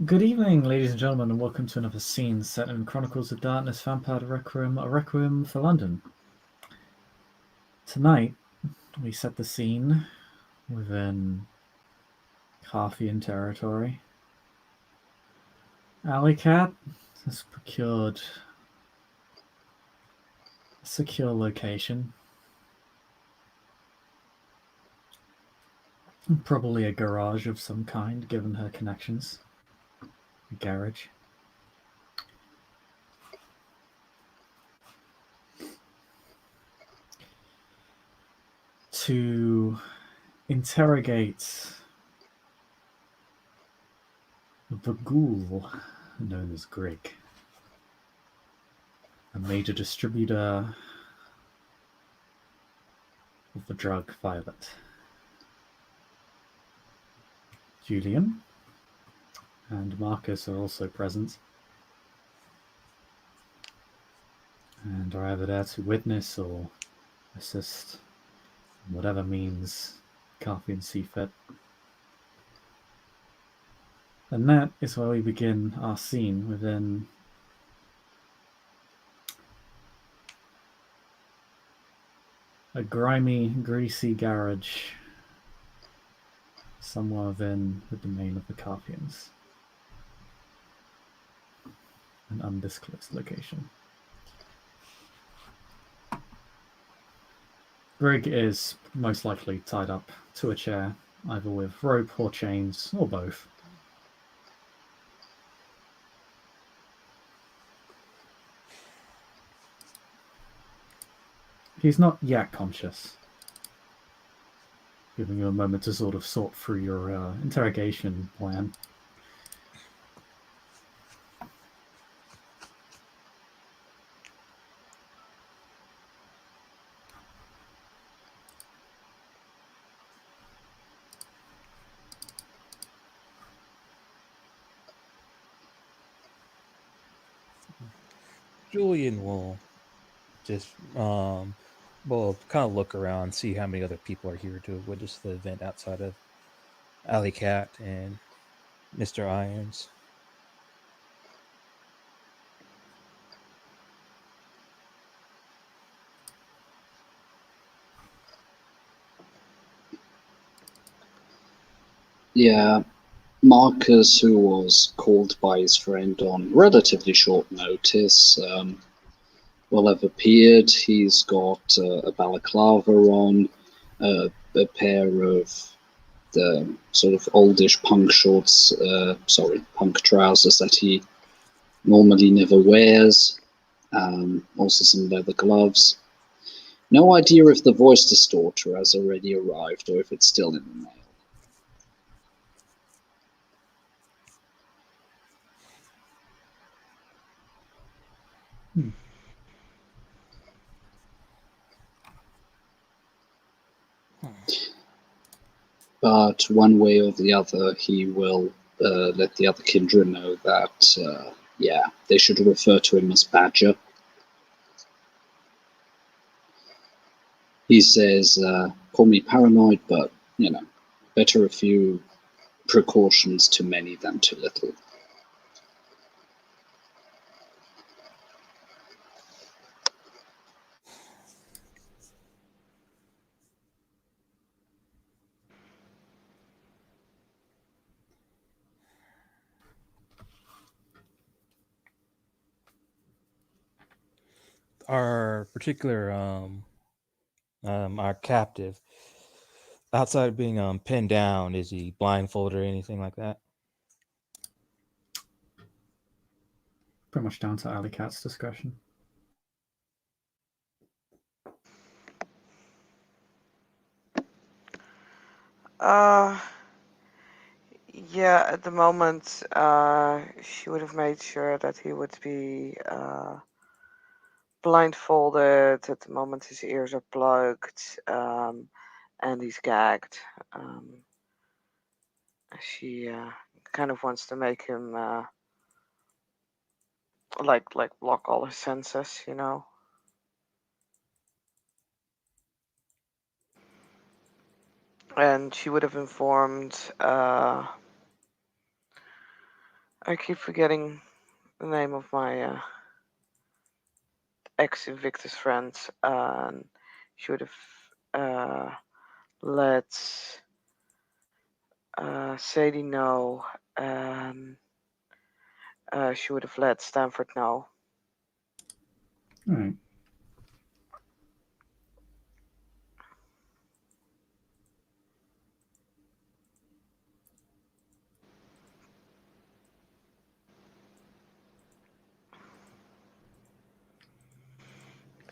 Good evening, ladies and gentlemen, and welcome to another scene set in Chronicles of Darkness Vampire Requiem, a Requiem for London. Tonight, we set the scene within Carthian territory. Alycat has procured a secure location, probably a garage of some kind, given her connections. A garage. To interrogate the ghoul known as Grig, a major distributor of the drug Violet. Julian and Marcus are also present and are either there to witness or assist in whatever means Carthian see fit. And that is where we begin our scene within a grimy, greasy garage somewhere within the domain of the Carthians. An undisclosed location. Grig is most likely tied up to a chair, either with rope or chains, or both. He's not yet conscious, giving you a moment to sort of sort through your interrogation plan. Julian will just will kind of look around, see how many other people are here to witness the event outside of Alycat and Mr. Irons. Yeah, Marcus, who was called by his friend on relatively short notice, will have appeared. He's got a balaclava on, a pair of the sort of oldish punk shorts, punk trousers that he normally never wears, also some leather gloves. No idea if the voice distorter has already arrived or if it's still in the mail. But one way or the other, he will let the other kindred know that, they should refer to him as Badger. He says, call me paranoid, but, better a few precautions too many than too little. Our particular our captive, outside of being pinned down, is he blindfolded or anything like that? Pretty much down to Alycat's discretion. Yeah, at the moment, she would have made sure that he would be blindfolded. At the moment, his ears are plugged, and he's gagged. She kind of wants to make him like block all his senses, And she would have informed I keep forgetting the name of my ex-Invictus friend. She would have let Sadie know, and she would have let Stanford know. All right.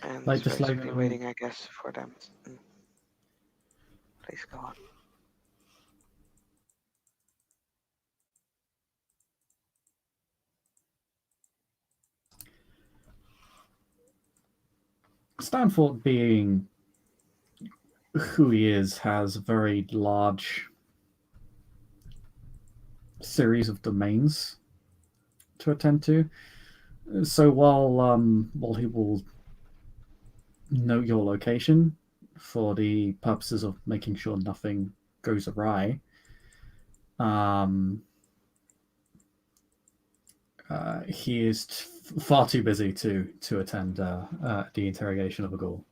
And Like, just like basically waiting, I guess, for them. Please go on. Stanford, being who he is, has a very large series of domains to attend to. So while he will note your location for the purposes of making sure nothing goes awry, he is far too busy to attend the interrogation of a ghoul.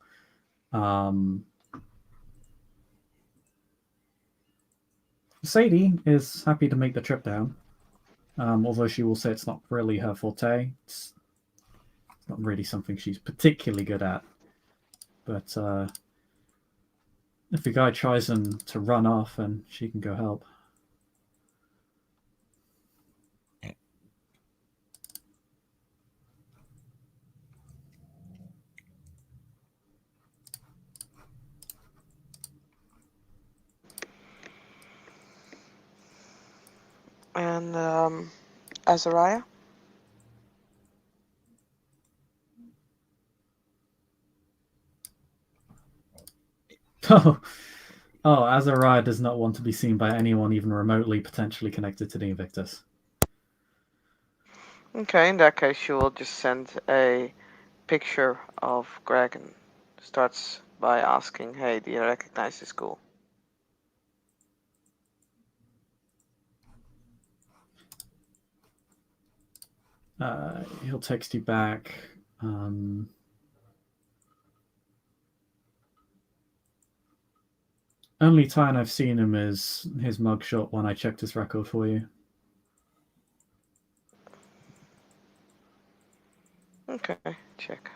Sadie is happy to make the trip down, although she will say it's not really her forte. It's not really something she's particularly good at. But if the guy tries to run off, and she can go help. And Azariah? Azariah does not want to be seen by anyone even remotely potentially connected to the Invictus. Okay, in that case, she will just send a picture of Greg and starts by asking, "Hey, do you recognize this ghoul?" He'll text you back. Only time I've seen him is his mugshot when I checked his record for you. Okay, check.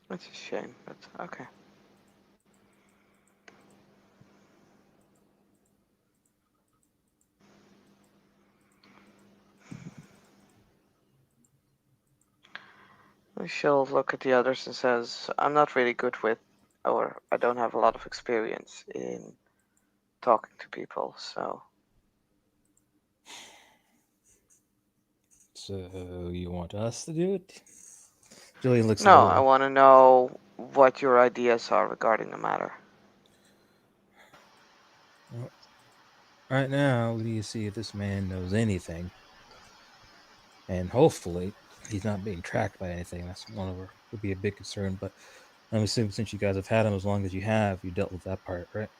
That's a shame, but okay. She'll look at the others and says, "I'm not really good with, or I don't have a lot of experience in talking to people, so." So you want us to do it? Julian looks a No, little. I want to know what your ideas are regarding the matter. Well, right now, we need to see if this man knows anything, and hopefully, he's not being tracked by anything. That's one of our would be a big concern. But I'm assuming since you guys have had him as long as you have, you dealt with that part, right?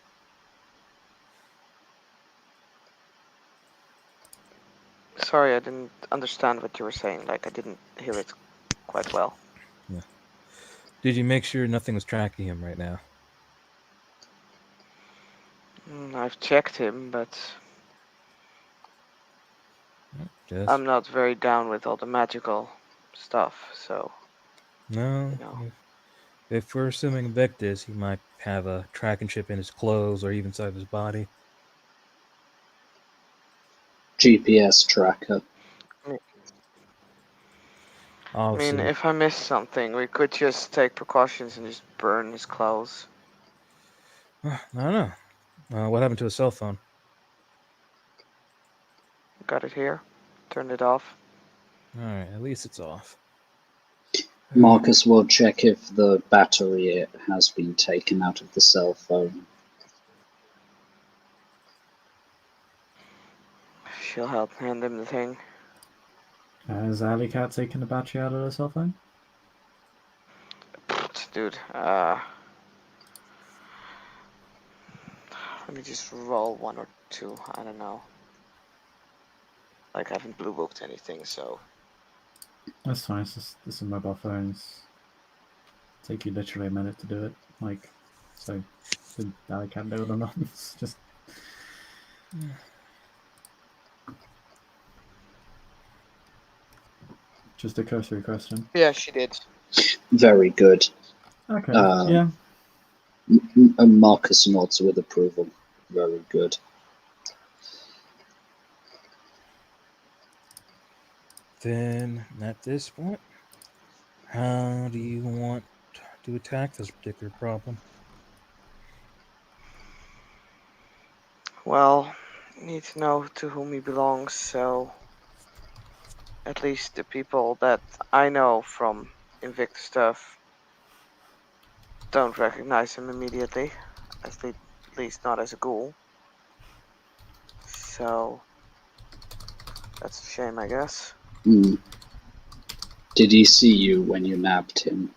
Sorry, I didn't understand what you were saying. Like, I didn't hear it quite well. Yeah. Did you make sure nothing was tracking him right now? I've checked him, but Just I'm not very down with all the magical stuff, so. no. You know. If we're assuming Victus, he might have a tracking chip in his clothes or even inside of his body. GPS tracker. I mean, if I miss something, we could just take precautions and just burn his clothes. I don't know. What happened to his cell phone? Got it here. Turned it off. Alright, at least it's off. Marcus will check if the battery has been taken out of the cell phone. She'll help hand him the thing. Has Alycat taken the battery out of the cell phone? Dude, me just roll 1 or 2. I don't know. Like, I haven't blue booked anything, so. That's fine. It's just this is mobile phones. Take you literally a minute to do it. Like, so the Alycat know it or not. It's just a cursory question. Yeah, she did. Very good. Okay. Um, Yeah. And Marcus nods with approval. Very good. Then, at this point, how do you want to attack this particular problem? Well, need to know to whom he belongs, so at least the people that I know from Invictus stuff don't recognize him immediately, at least not as a ghoul. So that's a shame, I guess. Mm. Did he see you when you nabbed him?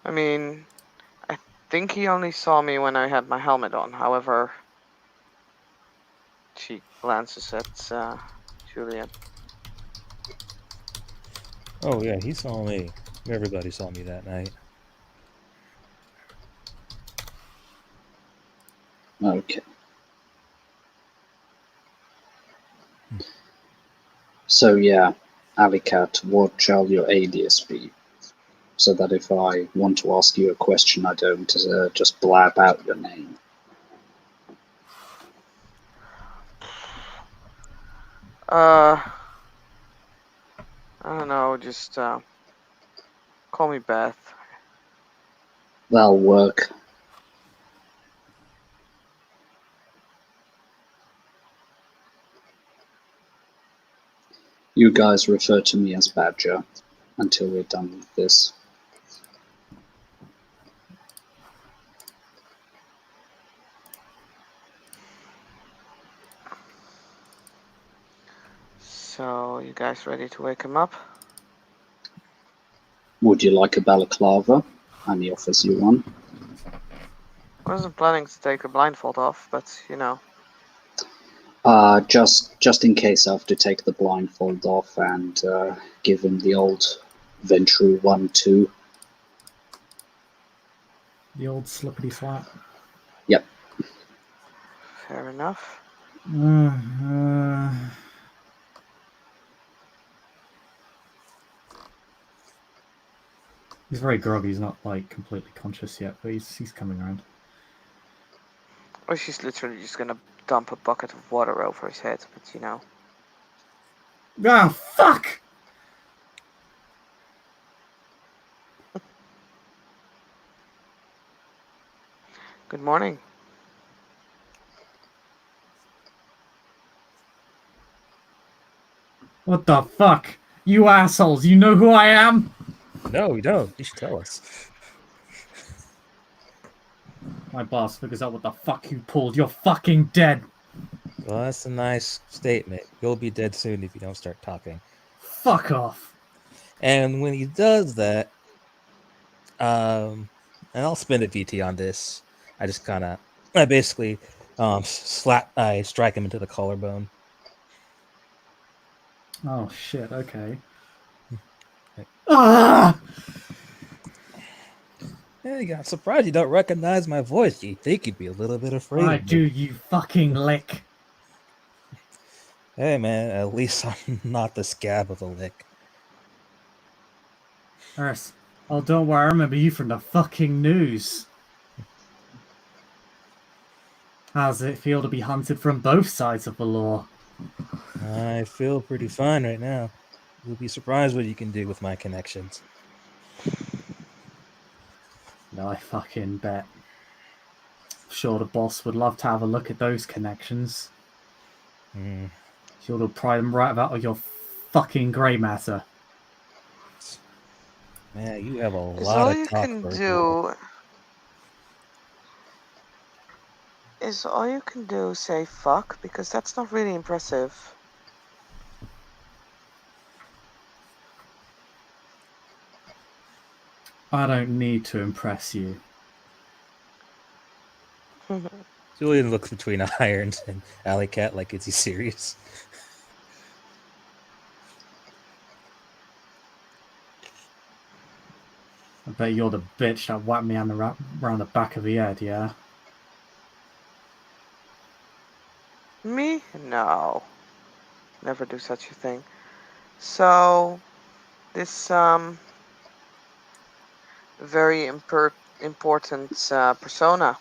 I mean, I think he only saw me when I had my helmet on. However, she glances at Julian. Oh, yeah, he saw me. Everybody saw me that night. Okay. So yeah, Alycat, what shall your alias be? So that if I want to ask you a question, I don't just blab out your name. I don't know, just call me Beth. That'll work. You guys refer to me as Badger until we're done with this. So, you guys ready to wake him up? Would you like a balaclava? And he offers you one. I wasn't planning to take the blindfold off, but you know. Just in case I have to take the blindfold off and give him the old Ventru 1-2. The old slippity slap. Yep. Fair enough. He's very groggy. He's not like completely conscious yet, but he's coming around. Or she's literally just gonna dump a bucket of water over his head, but you know. Ah, fuck! Good morning. What the fuck? You assholes, you know who I am? No, we don't. You should tell us. My boss figures out what the fuck you pulled. You're fucking dead. Well, that's a nice statement. You'll be dead soon if you don't start talking. Fuck off. And when he does that, and I'll spend a VT on this. I just I basically I strike him into the collarbone. Oh shit, okay. Like, Ah! hey, I'm surprised you don't recognize my voice. You'd think you'd be a little bit afraid I of me. do, you fucking lick. Hey, man, at least I'm not the scab of the lick. Earth. Oh, don't worry, I remember you from the fucking news. How does it feel to be hunted from both sides of the law? I feel pretty fine right now. You'll be surprised what you can do with my connections. No, I fucking bet. Sure, the boss would love to have a look at those connections. Sure, to pry them right out of your fucking grey matter. Man, you have a Is lot all of you talk can for a do... Is all you can do say fuck? Because that's not really impressive. I don't need to impress you. Julian looks between Irons and Alycat like, is he serious? I bet you're the bitch that whacked me around the back of the head, yeah? Me? No. Never do such a thing. So, this very important persona.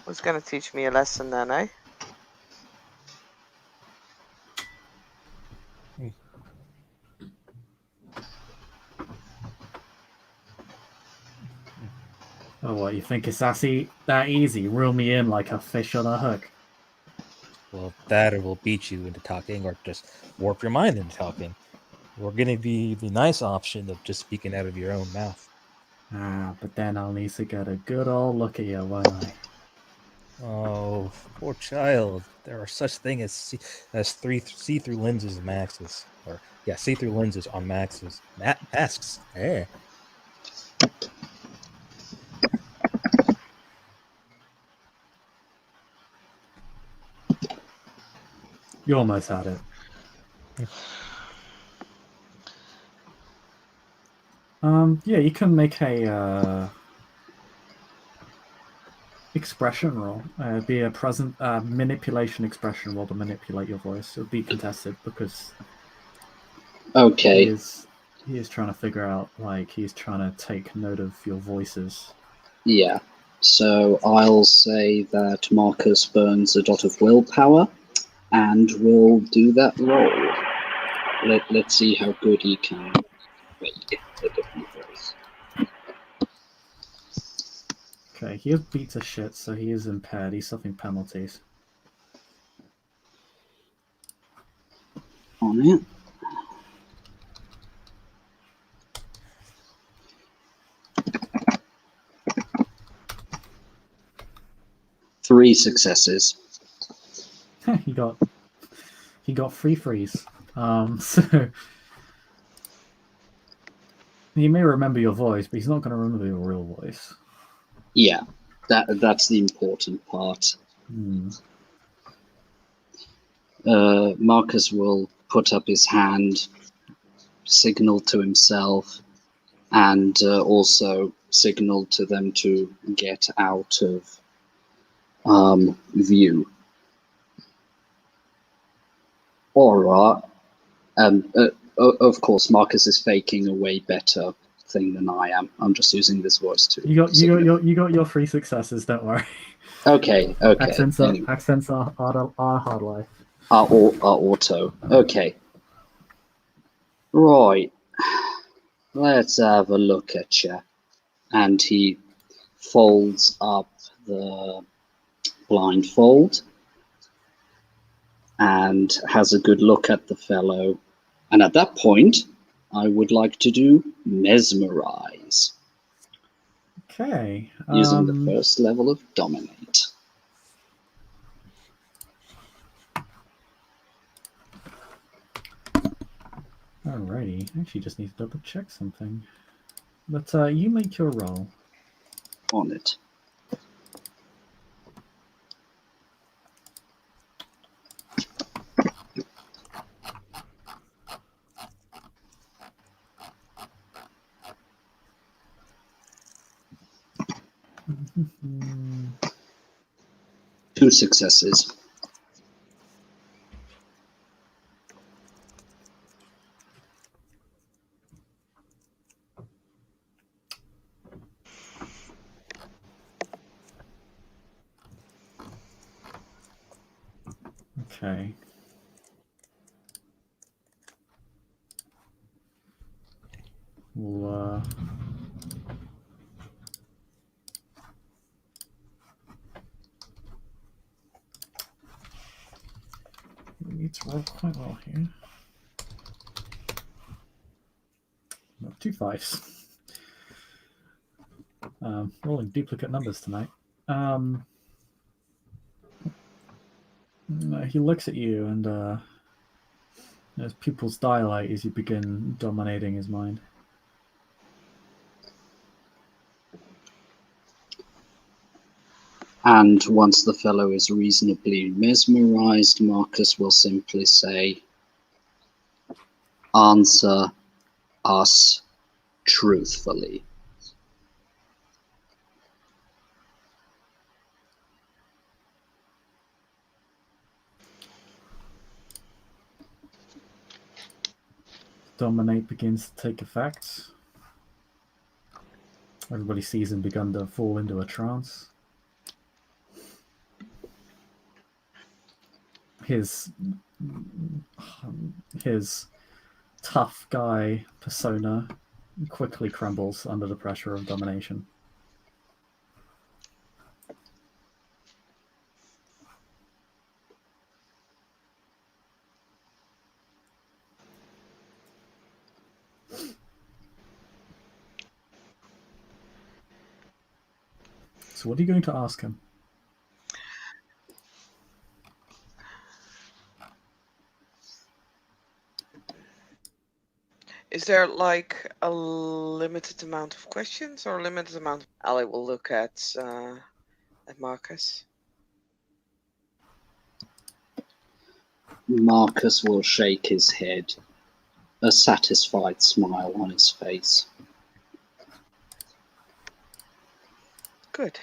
Who's gonna teach me a lesson then, eh? Oh, what, you think it's that easy? Reel me in like a fish on a hook? Well, that or we'll beat you into talking, or just warp your mind into talking. We're gonna be the nice option of just speaking out of your own mouth. Ah, but then I'll need to get a good old look at you, won't I? Oh, poor child. There are such things as three see-through lenses and maxes. Or, yeah, see-through lenses on maxes. Masks. Eh. You almost had it. Yeah, you can make a expression roll. Be a present manipulation expression roll to manipulate your voice. It'll be contested because Okay. he is trying to figure out, like, he's trying to take note of your voices. Yeah. So I'll say that Marcus burns a dot of willpower, and we'll do that roll. Let's see how good he can make a different voice. Okay, he is beat to shit, so he is impaired. He's suffering penalties. On it. Three successes. he got free freeze. So he may remember your voice, but he's not going to remember your real voice. Yeah, that's the important part. Marcus will put up his hand, signal to himself, and also signal to them to get out of view. Alright. Of course, Marcus is faking a way better thing than I am. I'm just using this voice to. You got your three successes. Don't worry. Okay. Accents Anyway. are hard life. Are auto. Okay. Right. Let's have a look at you. And he folds up the blindfold and has a good look at the fellow. And at that point, I would like to do mesmerize. Okay. Using the first level of dominate. Alrighty. Actually, just need to double check something. But you make your roll. On it. Two successes. Okay. We'll, we need to roll quite well here. No, 2 5s. Rolling duplicate numbers tonight. He looks at you, and his pupils dilate as you begin dominating his mind. And once the fellow is reasonably mesmerized, Marcus will simply say, "Answer us truthfully." Dominate begins to take effect. Everybody sees him begin to fall into a trance. His tough guy persona quickly crumbles under the pressure of domination. So what are you going to ask him? Is there like a limited amount of questions or a limited amount? Ali will look at Marcus. Marcus will shake his head, a satisfied smile on his face. Good.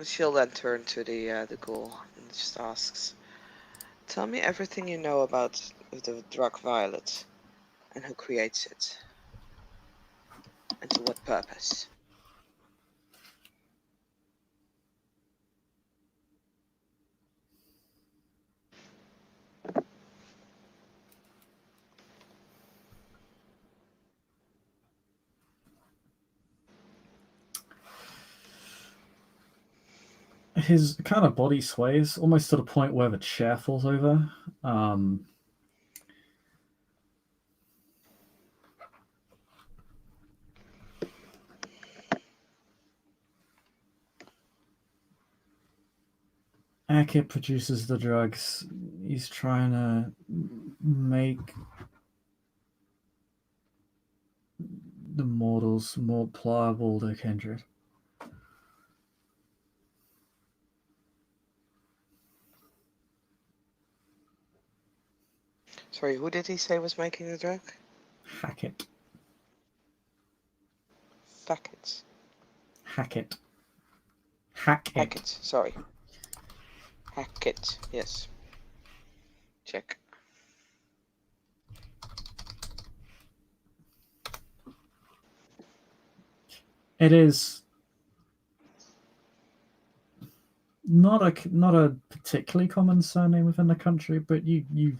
She'll then turn to the ghoul and just asks, "Tell me everything you know about the drug violet, and who creates it, and to what purpose." His kind of body sways almost to the point where the chair falls over. Alycat produces the drugs. He's trying to make the mortals more pliable to kindred. Sorry, who did he say was making the drug? Hackett. Hackett. Hackett. Hackett, sorry. Hackett, yes. Check. It is not a particularly common surname within the country, but you've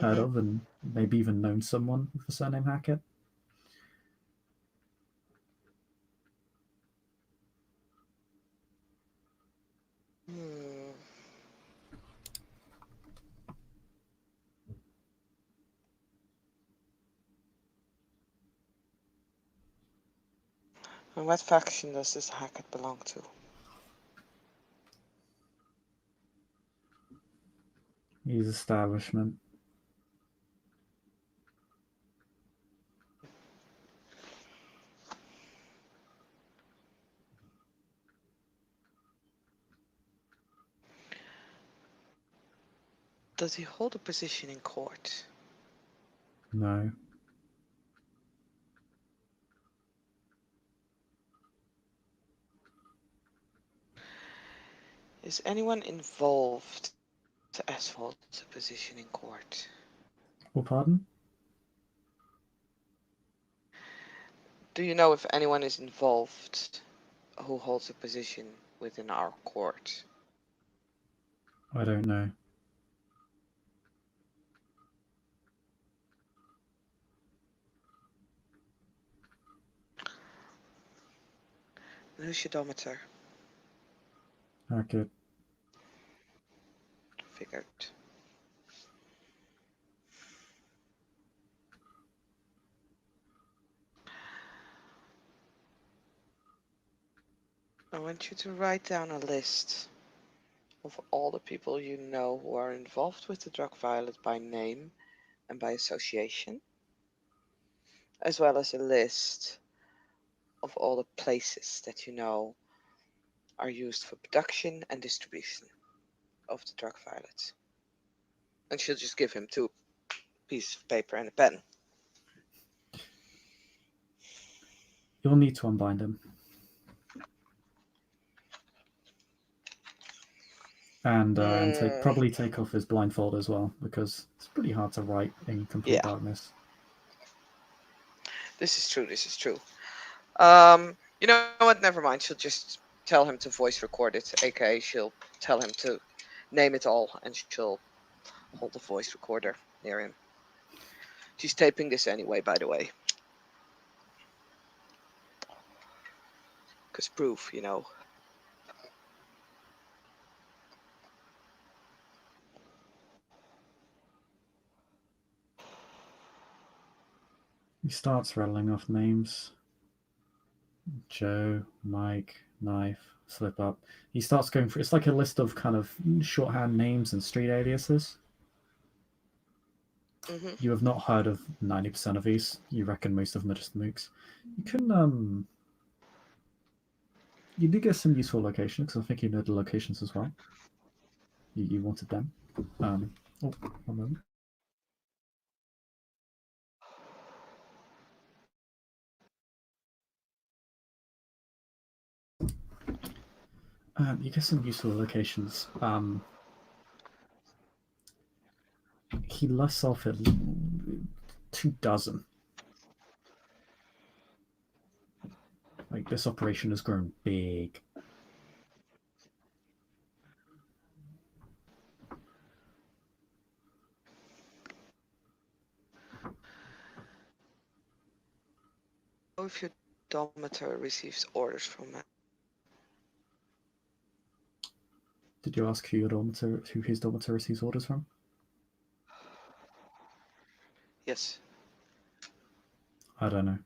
heard of and maybe even known someone with the surname Hackett. And what faction does this Hackett belong to? His establishment. Does he hold a position in court? No. Is anyone involved as holds a position in court? Oh, pardon? Do you know if anyone is involved who holds a position within our court? I don't know. And who's your domitor? Hackett. Figured. I want you to write down a list of all the people you know who are involved with the drug violet by name and by association. as well as a list of all the places that you know are used for production and distribution of the drug violets. And she'll just give him 2 pieces of paper and a pen. You'll need to unbind him. And probably take off his blindfold as well, because it's pretty hard to write in complete darkness. This is true. You know what? Never mind. She'll just tell him to voice record it, aka she'll tell him to name it all, and she'll hold the voice recorder near him. She's taping this anyway, by the way. Because proof, you know. He starts rattling off names. Joe, Mike, Knife, Slip Up. He starts going through, it's like a list of kind of shorthand names and street aliases. Mm-hmm. You have not heard of 90% of these. You reckon most of them are just mooks. You can, you do get some useful locations, because I think you know the locations as well. You wanted them. Oh, one moment. You get some useful locations. He lists off at 24. Like, this operation has grown big. If your dometer receives orders from it. Did you ask who his dometer receives orders from? Yes. I don't know.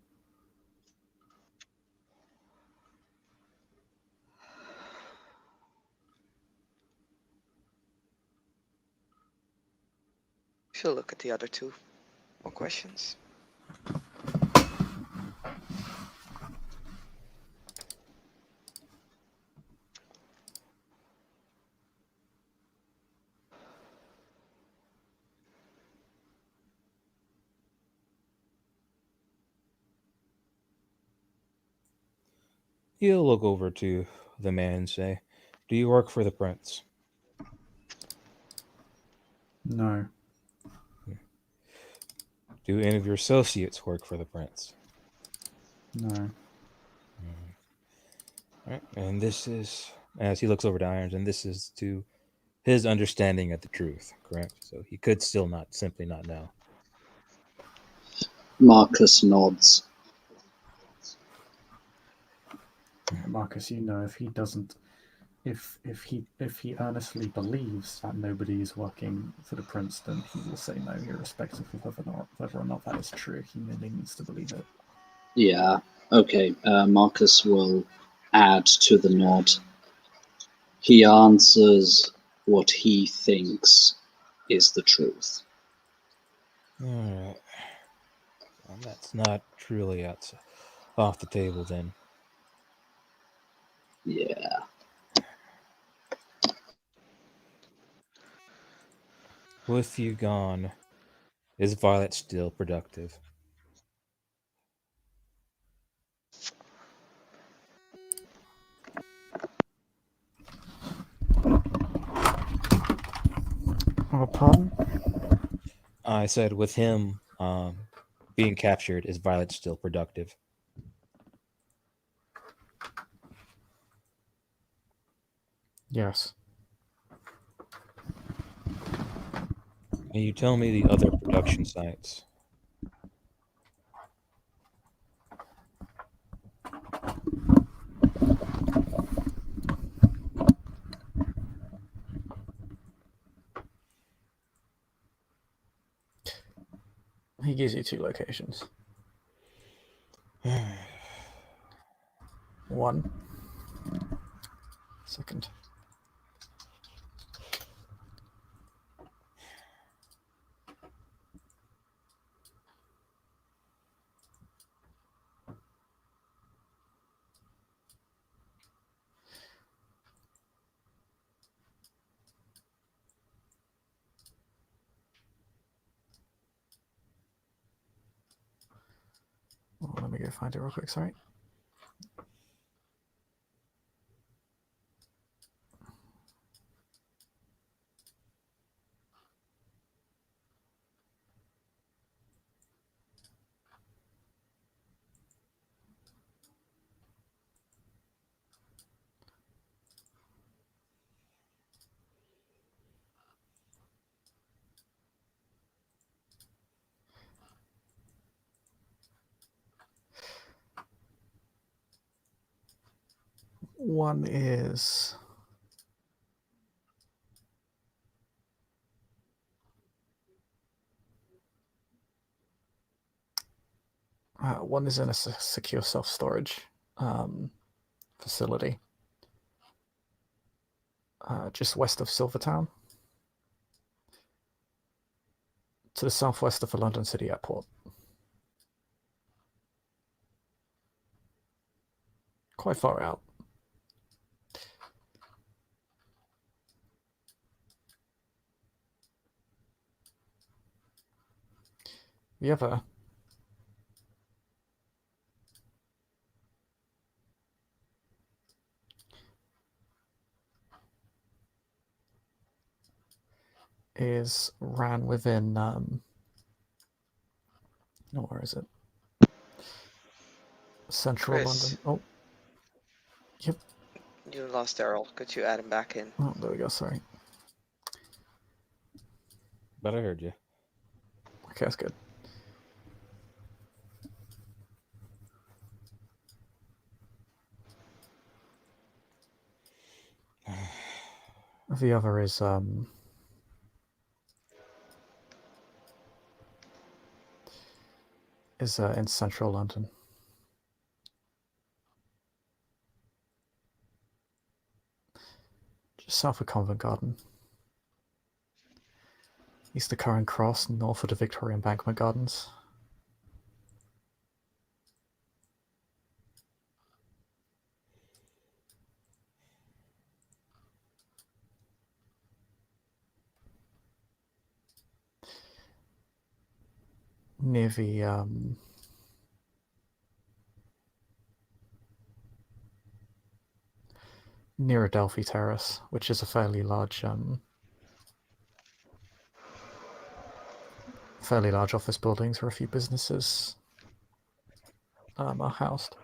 She'll look at the other 2. More questions? He'll look over to the man and say, "Do you work for the prince?" No. Do any of your associates work for the prince? No. All right. And this is, as he looks over to Irons, and this is to his understanding of the truth, correct? So he could still simply not know. Marcus nods. Marcus, you know, if he doesn't, if he earnestly believes that nobody is working for the prince, then he will say no, irrespective of whether or not that is true. He merely needs to believe it. Yeah, okay. Marcus will add to the nod. He answers what he thinks is the truth. All right. Well, that's not truly off the table then. Yeah. With you gone, is Violet still productive? Pardon? I said, with him being captured, is Violet still productive? Yes. Can you tell me the other production sites? He gives you 2 locations. One. Second. go find it real quick, sorry. One is in a secure self-storage facility just west of Silvertown, to the southwest of the London City Airport. Quite far out. The other is ran within where is it? Central Chris. London. Oh, yep. You lost Errol. Could you add him back in? Oh, there we go. Sorry. But I heard you. Okay, that's good. The other is in central London. Just south of Covent Garden. East of Curran Cross, north of the Victoria Embankment Gardens. Near the near Adelphi Terrace, which is a fairly large office buildings where a few businesses are housed.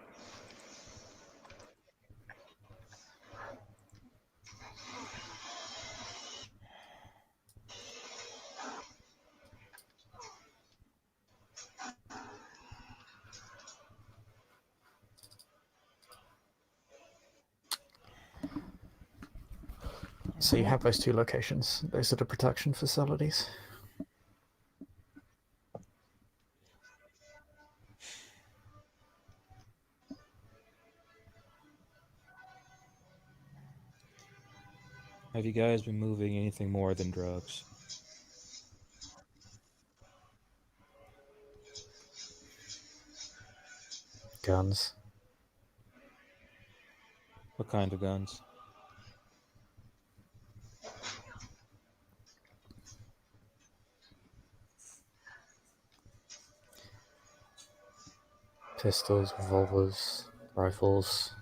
So you have those two locations. Those are the protection facilities. Have you guys been moving anything more than drugs? Guns. What kind of guns? Pistols, revolvers, rifles.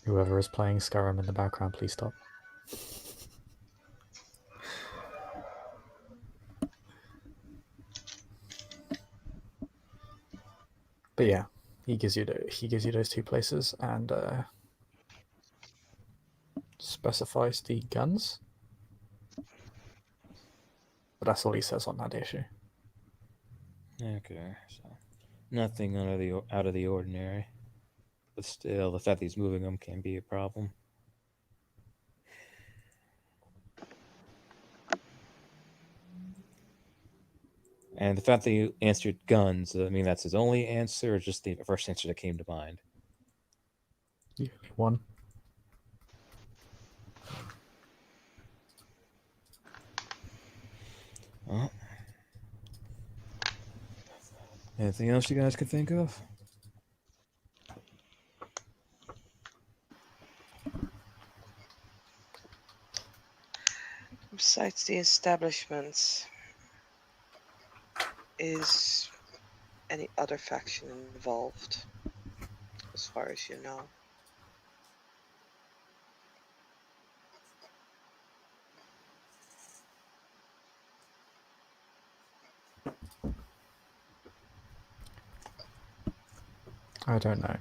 Whoever is playing Skyrim in the background, please stop. But yeah, he gives you those two places and specifies the guns. But that's all he says on that issue. Okay, so nothing out of the ordinary. But still, the fact that he's moving them can be a problem. And the fact that you answered guns, I mean, that's his only answer, or just the first answer that came to mind? One. Well, anything else you guys could think of? Besides the establishments, is any other faction involved, as far as you know? I don't know.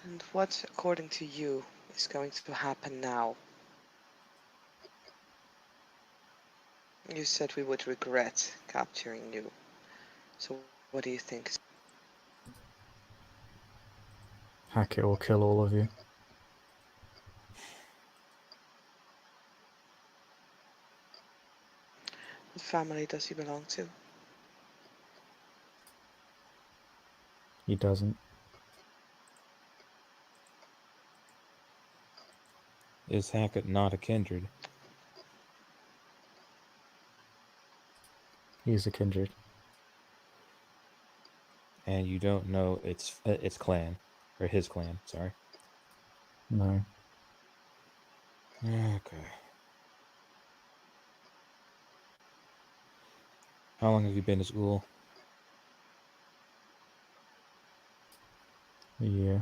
And what, according to you, is going to happen now? You said we would regret capturing you. So what do you think? Hackett will kill all of you. What family does he belong to? He doesn't. Is Hackett not a kindred? He's a kindred. And you don't know its clan, or his clan, sorry. No. Okay. How long have you been at school? Yeah.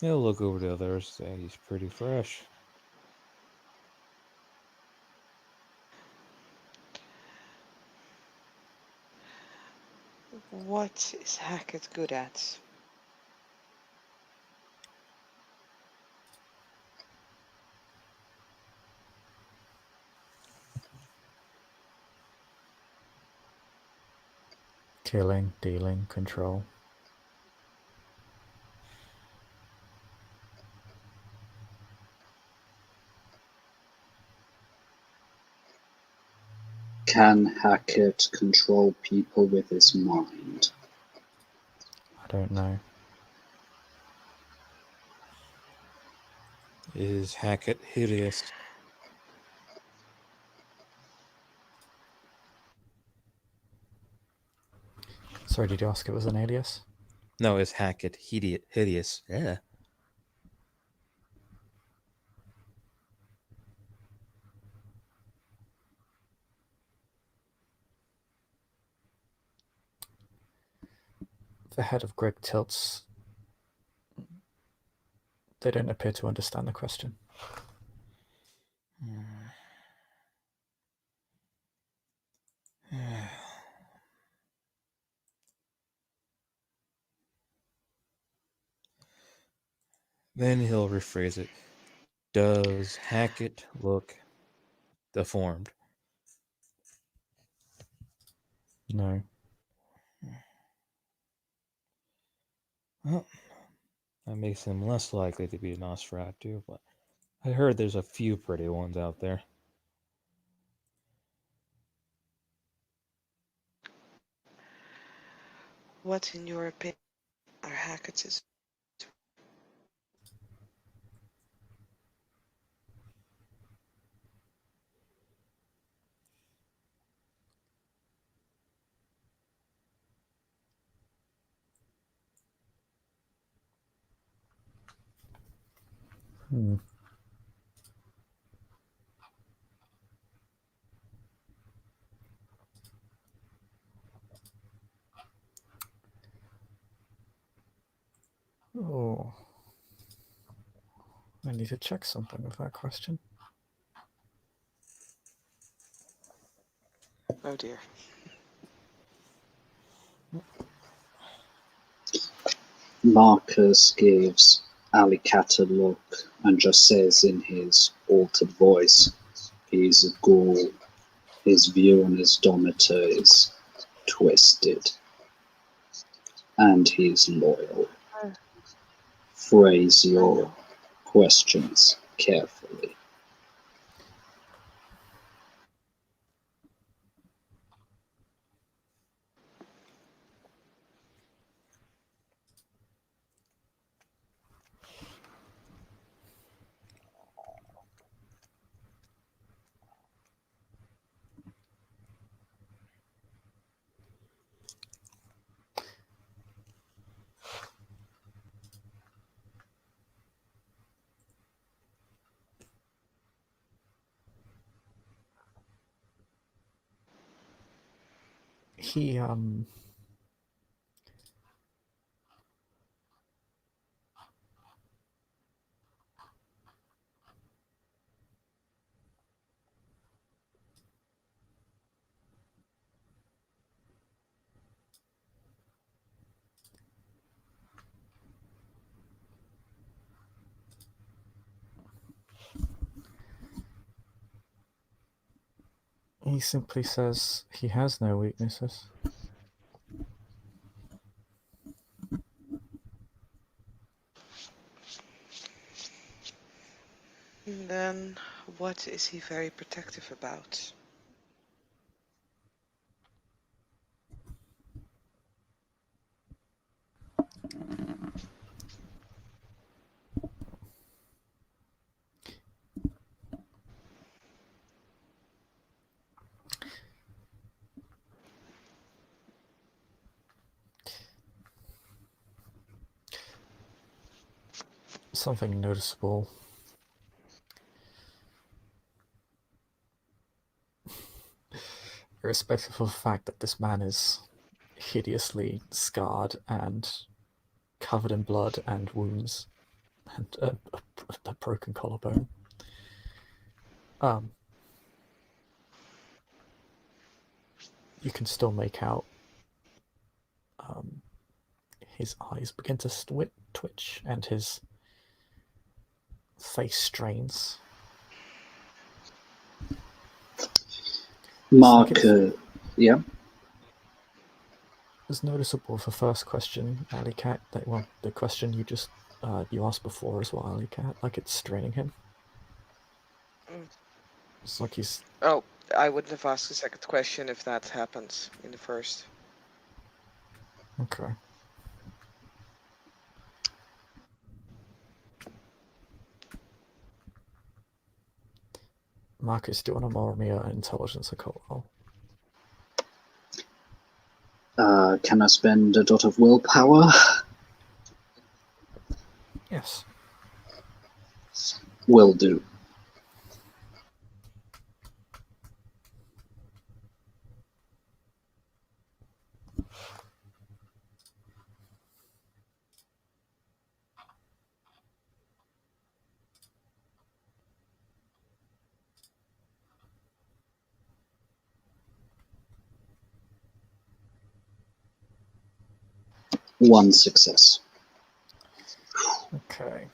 He'll look over the others, say he's pretty fresh. What is Hackett good at? Killing, dealing, control. Can Hackett control people with his mind? I don't know. Is Hackett hideous? Sorry, did you ask it was an alias? No, is Hackett hideous? Yeah. The head of Grig tilts. They don't appear to understand the question. Then he'll rephrase it. Does Hackett look deformed? No. Well, that makes him less likely to be a Nosferatu, but I heard there's a few pretty ones out there. What, in your opinion, are Hackett's? Hmm. Oh. I need to check something with that question. Oh dear. Marcus gives Alycat a look and just says in his altered voice, he's a ghoul. His view on his domitor is twisted. And he's loyal. Phrase your questions carefully. He simply says he has no weaknesses. Then what is he very protective about? Something noticeable. Irrespective of the fact that this man is hideously scarred and covered in blood and wounds and a broken collarbone. You can still make out his eyes begin to twitch and his face strains. Mark, yeah. It's noticeable for first question, Alycat. Well, the question you just you asked before as well, Alycat. Like it's straining him. It's like he's. Oh, I wouldn't have asked the second question if that happens in the first. Okay. Marcus, do you want to more me intelligence occult roll? Can I spend a dot of willpower? Yes. Will do. One success. Okay.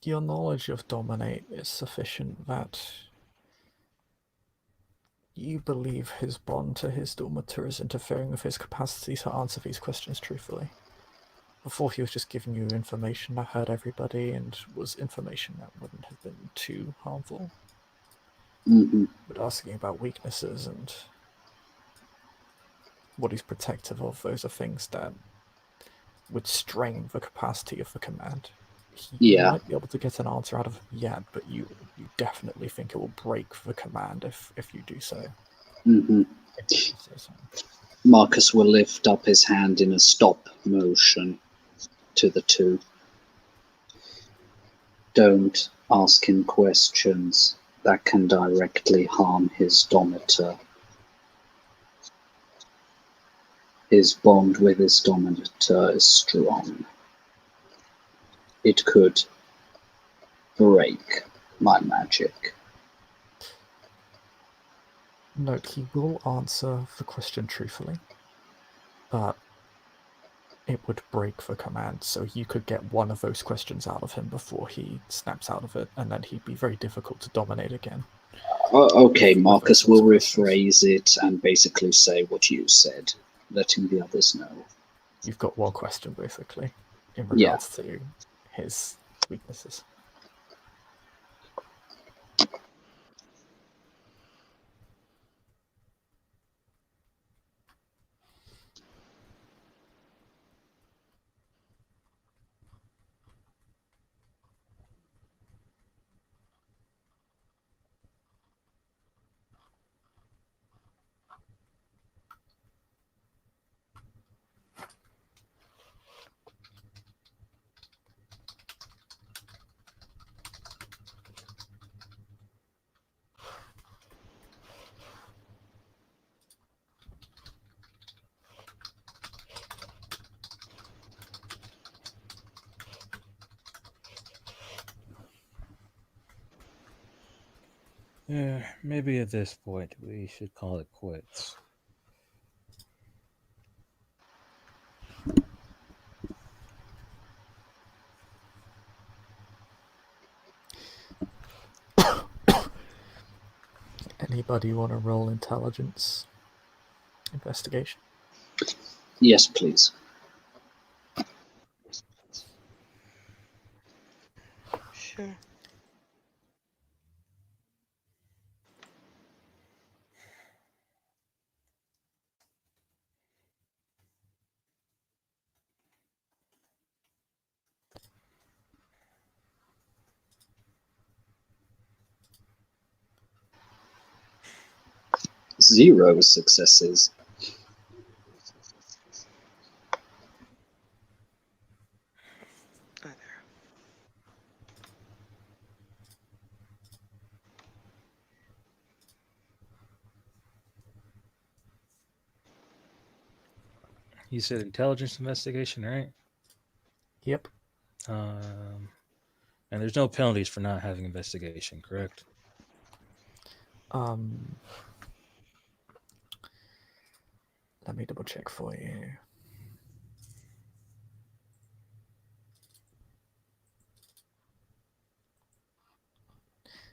Your knowledge of Dominate is sufficient that you believe his bond to his Dormitor is interfering with his capacity to answer these questions truthfully. Before he was just giving you information that hurt everybody and was information that wouldn't have been too harmful. Mm-hmm. But asking about weaknesses and what he's protective of, those are things that would strain the capacity of the command. You might be able to get an answer out of him yet, but you definitely think it will break the command if you do so. Mm-hmm. Marcus will lift up his hand in a stop motion to the two. Don't ask him questions that can directly harm his Domitor. His bond with his Domitor is strong. It could break my magic. Note, he will answer the question truthfully, but it would break the command, so you could get one of those questions out of him before he snaps out of it, and then he'd be very difficult to dominate again. Okay, Marcus will rephrase it and basically say what you said, letting the others know. You've got one question, basically, in regards to his weaknesses. Yeah, maybe at this point we should call it quits. Anybody want to roll intelligence investigation? Yes, please. Sure. Zero successes. Oh, there. You said intelligence investigation, right? Yep. And there's no penalties for not having investigation, correct? Let me double check for you.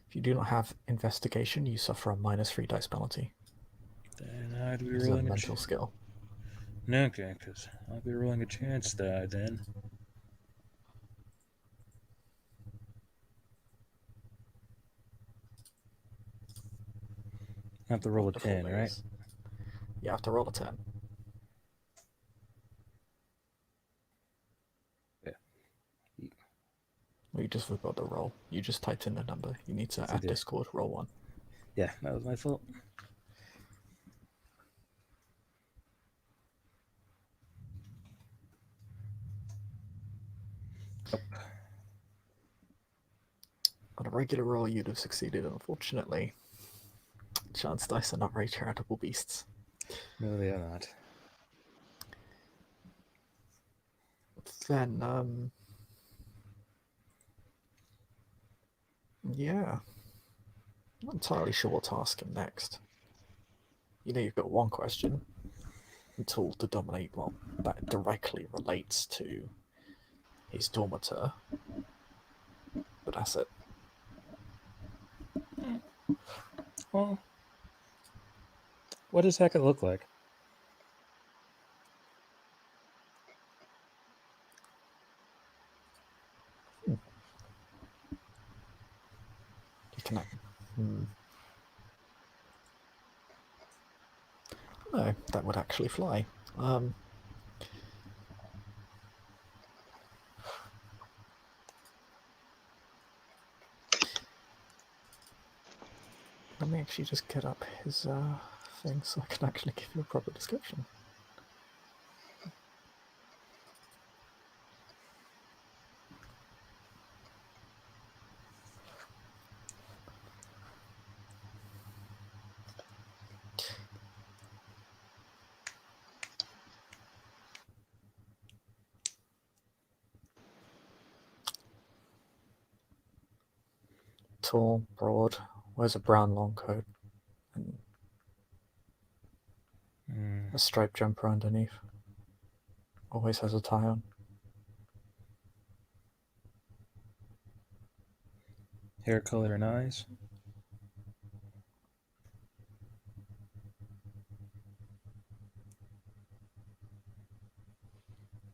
If you do not have investigation, you suffer a -3 dice penalty. Then I'd be It's a rolling mental skill. Okay, because I'll be rolling a chance die then. I have to roll Wonderful a 10, right? news. You have to roll a 10. Yeah. Well, you just forgot the roll. You just typed in the number. You need to Yes, I add did. Discord, roll 1. Yeah, that was my fault. On a regular roll, you'd have succeeded, unfortunately. Chance dice are not very charitable beasts. No, they are not. Then, yeah. I'm not entirely sure what to ask him next. You know, you've got one question. A tool to dominate, well, that directly relates to his dormitor. But that's it. Well, what does Hackett look like? You can. No, that would actually fly. Let me actually just get up his thing so I can actually give you a proper description. Tall, broad, wears a brown long coat, and a striped jumper underneath. Always has a tie on. Hair color and eyes?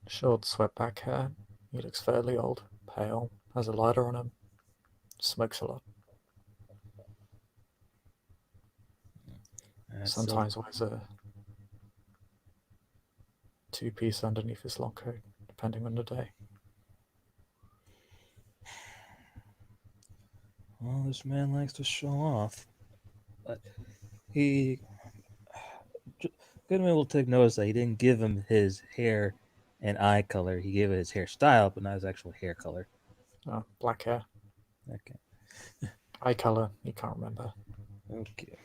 Short, swept back hair. He looks fairly old, pale, has a lighter on him, smokes a lot. Sometimes wears a two-piece underneath his long coat, depending on the day. Well, this man likes to show off. But he. Goodman will take notice that he didn't give him his hair and eye color. He gave it his hairstyle, but not his actual hair color. Black hair. Okay. Eye color, you can't remember. Okay.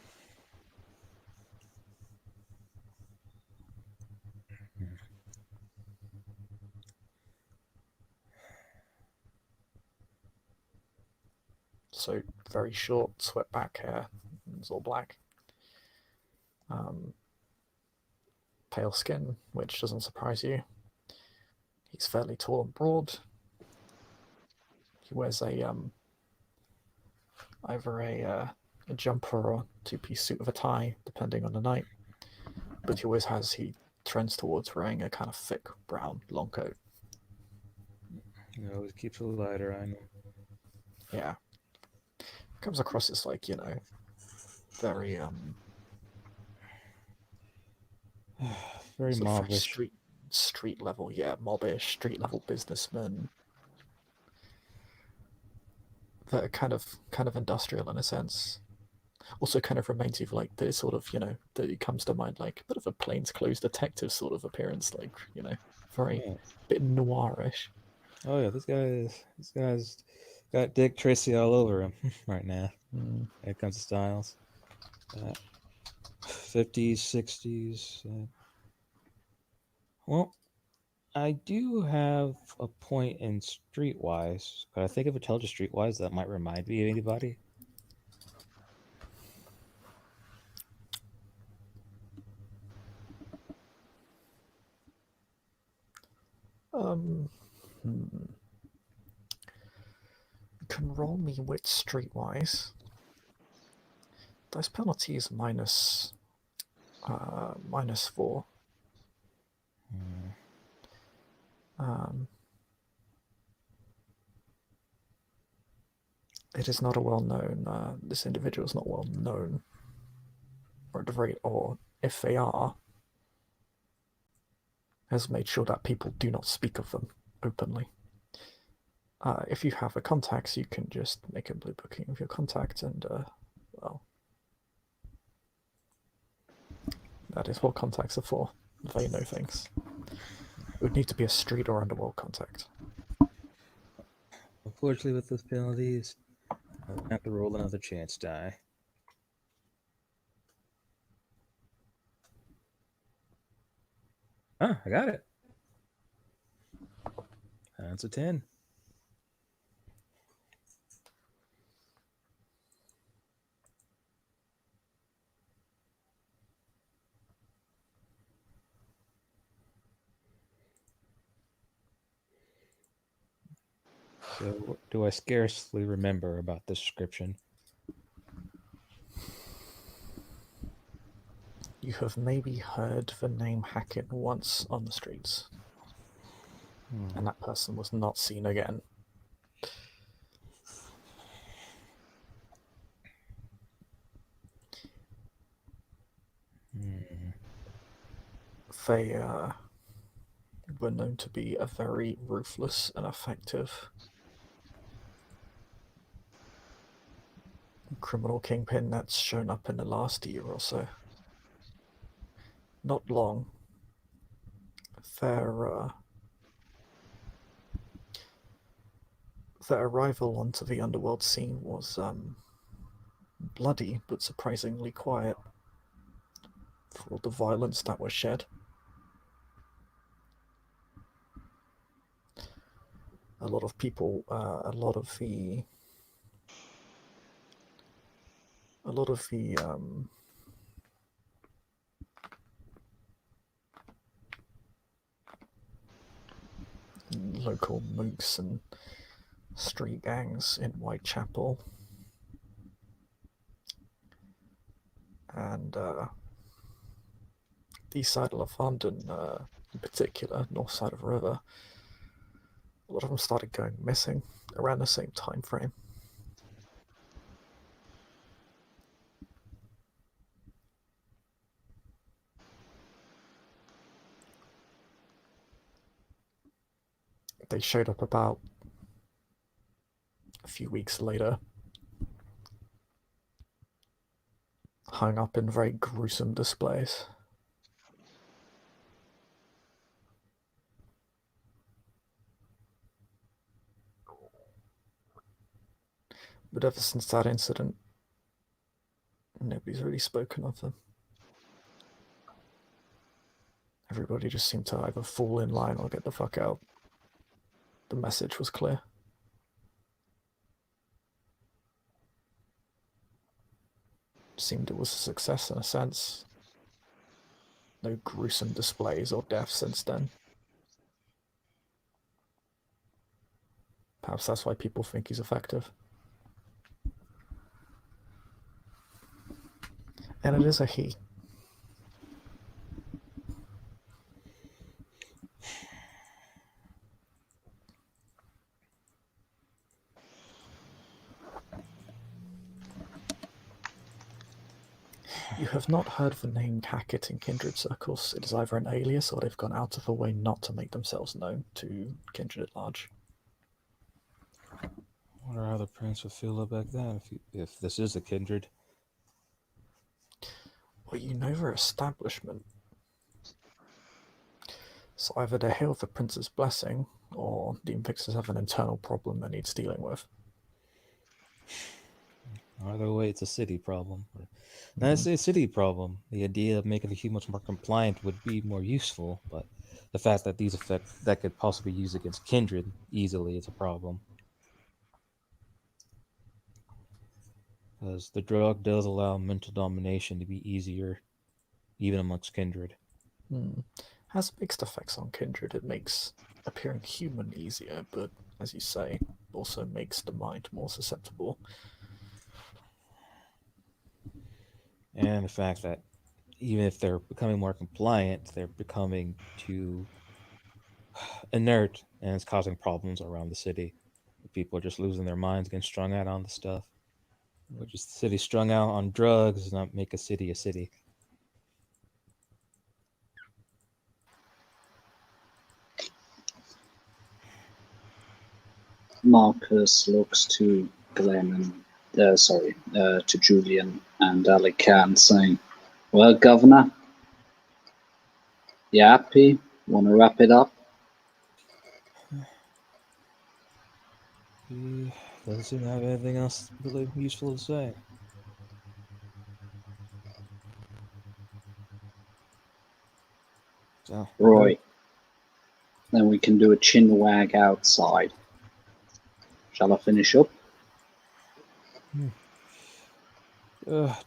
So very short, swept back hair. It's all black. Pale skin, which doesn't surprise you. He's fairly tall and broad. He wears either a jumper or two-piece suit with a tie, depending on the night. But he trends towards wearing a kind of thick brown long coat. He always keeps a lighter on him. Yeah. Comes across as very Very sort of very mobbish. street level, yeah, mobbish, street level businessmen that are kind of industrial in a sense. Also kind of reminds you of the sort of, that it comes to mind like a bit of a plainclothes detective sort of appearance, very Yeah. bit noirish. Oh yeah, this guy's got Dick Tracy all over him right now. Mm. When it comes to styles. 50s, 60s. Well, I do have a point in Streetwise. Could I think of a tell to Streetwise that might remind me of anybody? You can roll me wit streetwise. Those penalties -4. It is not a well-known. This individual is not well known, or at the very, or if they are, has made sure that people do not speak of them openly. If you have a contact, you can just make a blue booking of your contact, and well, that is what contacts are for. They know things. It would need to be a street or underworld contact. Unfortunately, with those penalties, I'll have to roll another chance die. Ah, I got it. That's a 10. So, what do I scarcely remember about this description? You have maybe heard the name Hackett once on the streets, and that person was not seen again. They were known to be a very ruthless and effective criminal kingpin that's shown up in the last year or so. Not long. Their arrival onto the underworld scene was bloody but surprisingly quiet for all the violence that was shed. A lot of people, a lot of the local mooks and street gangs in Whitechapel and the east side of London, in particular, north side of the river, a lot of them started going missing around the same time frame. They showed up about a few weeks later, hung up in very gruesome displays. But ever since that incident, nobody's really spoken of them. Everybody just seemed to either fall in line or get the fuck out. The message was clear. seemed it was a success in a sense. No gruesome displays or deaths since then. Perhaps that's why people think he's effective. And it is a he. You have not heard the name Hackett in kindred circles. It is either an alias or they've gone out of their way not to make themselves known to kindred at large. I wonder how the prince would feel about that if this is a kindred. Well, you know their establishment. So either they hail the prince's blessing, or the Invictus have an internal problem that needs dealing with. Either way, it's a city problem. Now, it's a city problem. The idea of making the humans more compliant would be more useful, but the fact that these effects that could possibly be used against kindred easily is a problem. Because the drug does allow mental domination to be easier, even amongst kindred. Has mixed effects on kindred. It makes appearing human easier, but as you say, also makes the mind more susceptible. And the fact that even if they're becoming more compliant, they're becoming too inert, and it's causing problems around the city. People are just losing their minds, getting strung out on the stuff. Which is the city strung out on drugs does not make a city a city. Marcus looks to Glenn and to Julian and Alycat, saying, "Well, Governor, you happy? Want to wrap it up?" He doesn't seem to have anything else really useful to say. So, Right. Then we can do a chin wag outside. Shall I finish up?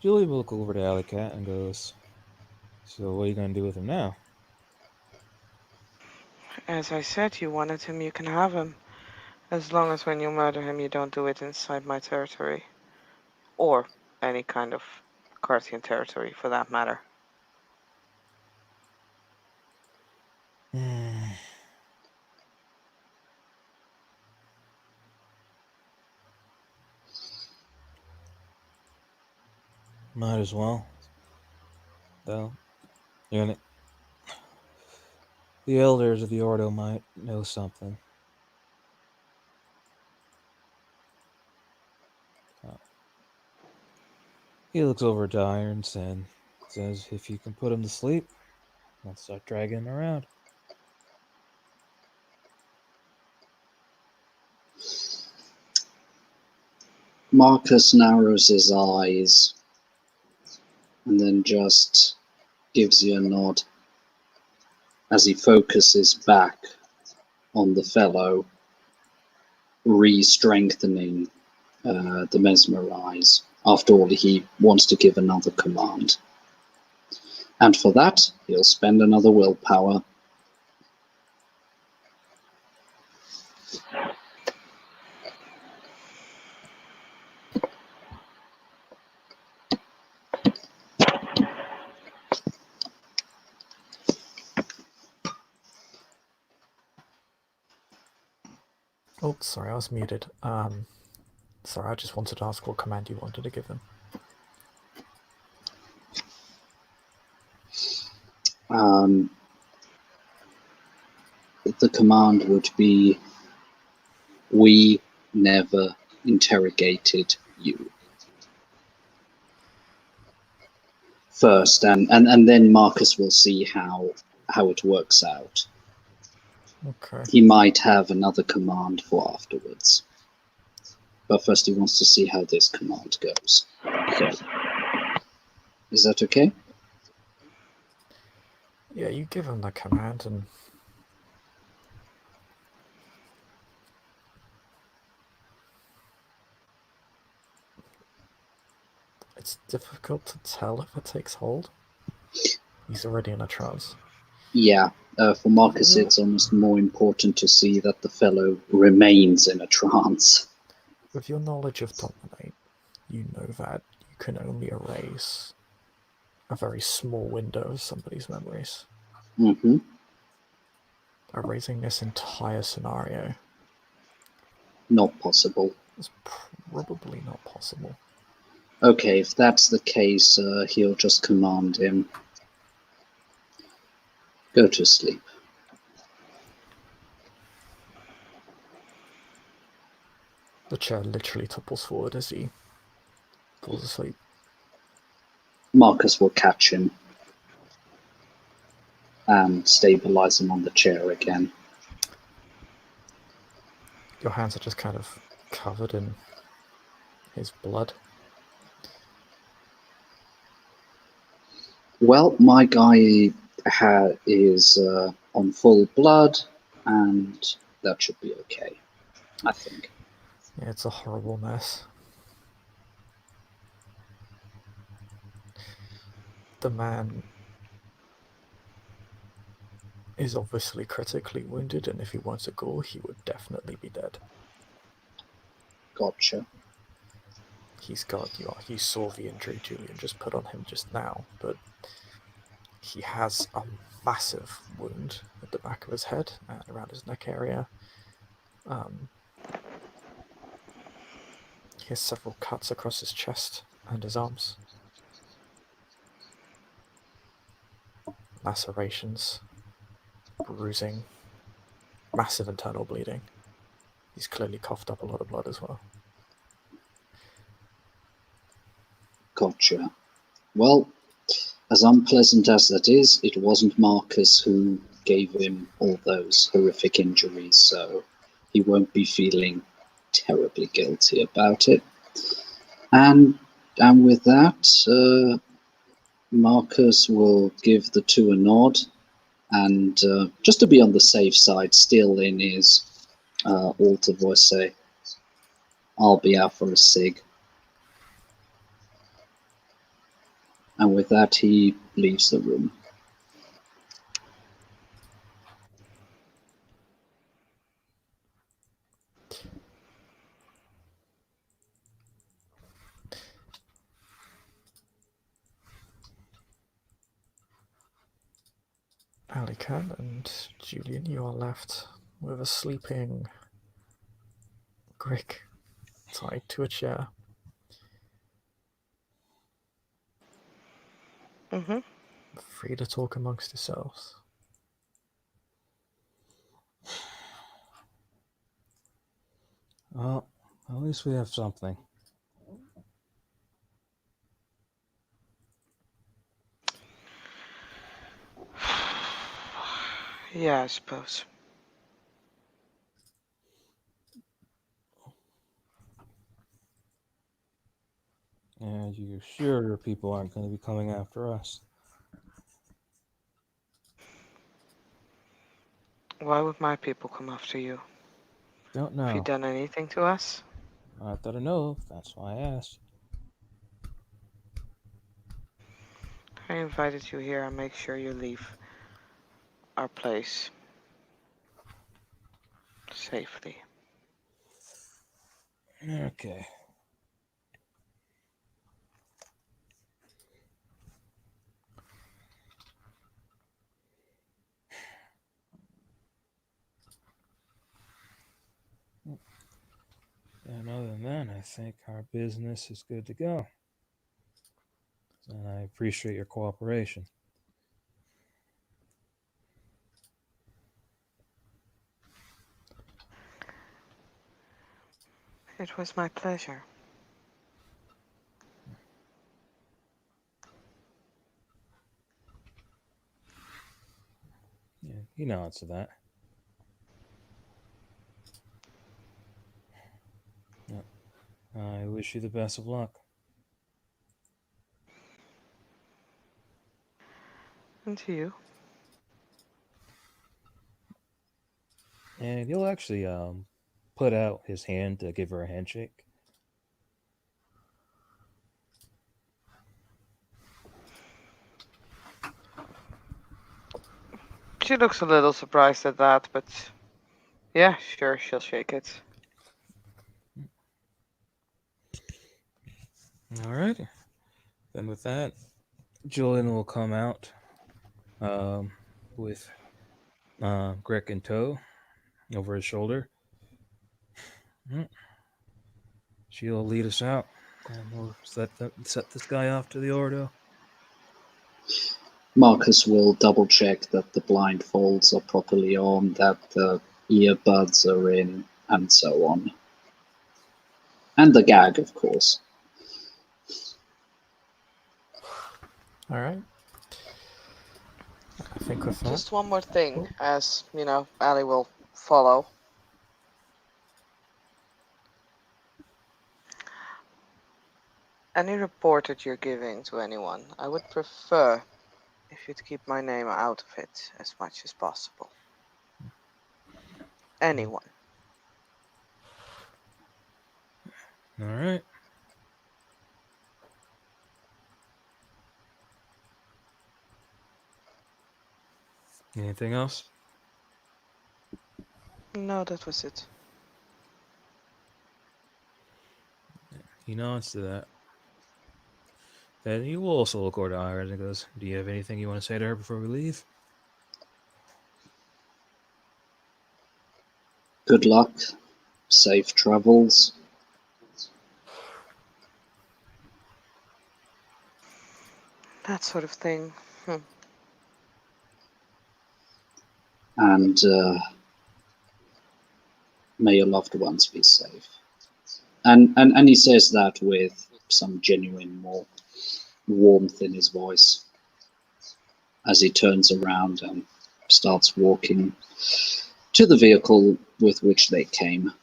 Julie will look over to Alycat and goes, "So what are you going to do with him now?" As I said, you wanted him, you can have him. As long as when you murder him, you don't do it inside my territory. Or any kind of Carthian territory, for that matter. Might as well. Though, the elders of the Ordo might know something. He looks over to Irons and says, "If you can put him to sleep, let's start dragging him around." Marcus narrows his eyes and then just gives you a nod as he focuses back on the fellow, re-strengthening the mesmerize. After all, he wants to give another command. And for that, he'll spend another willpower. Oh, sorry, I was muted. Sorry, I just wanted to ask what command you wanted to give them. The command would be, "We never interrogated you." First, and then Marcus will see how it works out. Okay. He might have another command for afterwards. But first he wants to see how this command goes. So, is that okay? Yeah, you give him the command and... It's difficult to tell if it takes hold. He's already in a trance. Yeah, for Marcus, it's almost more important to see that the fellow remains in a trance. With your knowledge of Dominate, you know that you can only erase a very small window of somebody's memories. Mm-hmm. Erasing this entire scenario Not possible. is probably not possible. Okay, if that's the case, he'll just command him. Go to sleep. The chair literally topples forward as he falls asleep. Marcus will catch him and stabilize him on the chair again. Your hands are just kind of covered in his blood. Well, my guy is on full blood, and that should be okay, I think. Yeah, it's a horrible mess. The man is obviously critically wounded, and if he weren't a ghoul, he would definitely be dead. Gotcha. He's got, you saw the injury Julian just put on him just now, but he has a massive wound at the back of his head and around his neck area. He has several cuts across his chest and his arms. Lacerations, bruising, massive internal bleeding. He's clearly coughed up a lot of blood as well. Gotcha. Well, as unpleasant as that is, it wasn't Marcus who gave him all those horrific injuries, so he won't be feeling terribly guilty about it. And with that, Marcus will give the two a nod, and just to be on the safe side, still in his alter voice, say, "I'll be out for a cig." And with that, he leaves the room. Alycat and Julian, you are left with a sleeping Grig tied to a chair. Mm-hmm. Free to talk amongst yourselves. Well, at least we have something. Yeah, I suppose. And you're sure your people aren't going to be coming after us? Why would my people come after you? Don't Have you know. done anything to us? Not that I know of. That's why I asked. I invited you here and make sure you leave our place safely. Okay. And other than that, I think our business is good to go. And I appreciate your cooperation. It was my pleasure. Yeah, he nods to that. Yeah. I wish you the best of luck. And to you. And he'll actually put out his hand to give her a handshake. She looks a little surprised at that, but yeah, sure, she'll shake it. All right. Then with that, Julian will come out with Greg in tow over his shoulder. She'll lead us out, and we'll set this guy off to the Ordo. Marcus will double check that the blindfolds are properly on, that the earbuds are in, and so on. And the gag, of course. All right. I think with that, Just one more thing, as you know, Ali will follow. Any report that you're giving to anyone, I would prefer if you'd keep my name out of it as much as possible. Anyone. All right. Anything else? No, that was it. He nods to that. Then he will also look over to Iris and goes, "Do you have anything you want to say to her before we leave?" Good luck. Safe travels. That sort of thing. And may your loved ones be safe. And he says that with some genuine more warmth in his voice as he turns around and starts walking to the vehicle with which they came.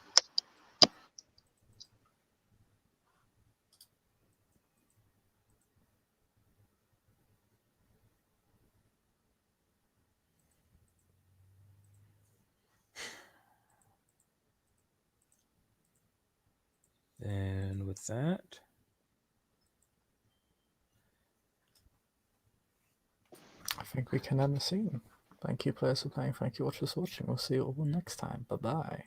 And with that, I think we can end the scene. Thank you, players, for playing. Thank you, watchers, for watching. We'll see you all next time. Bye bye.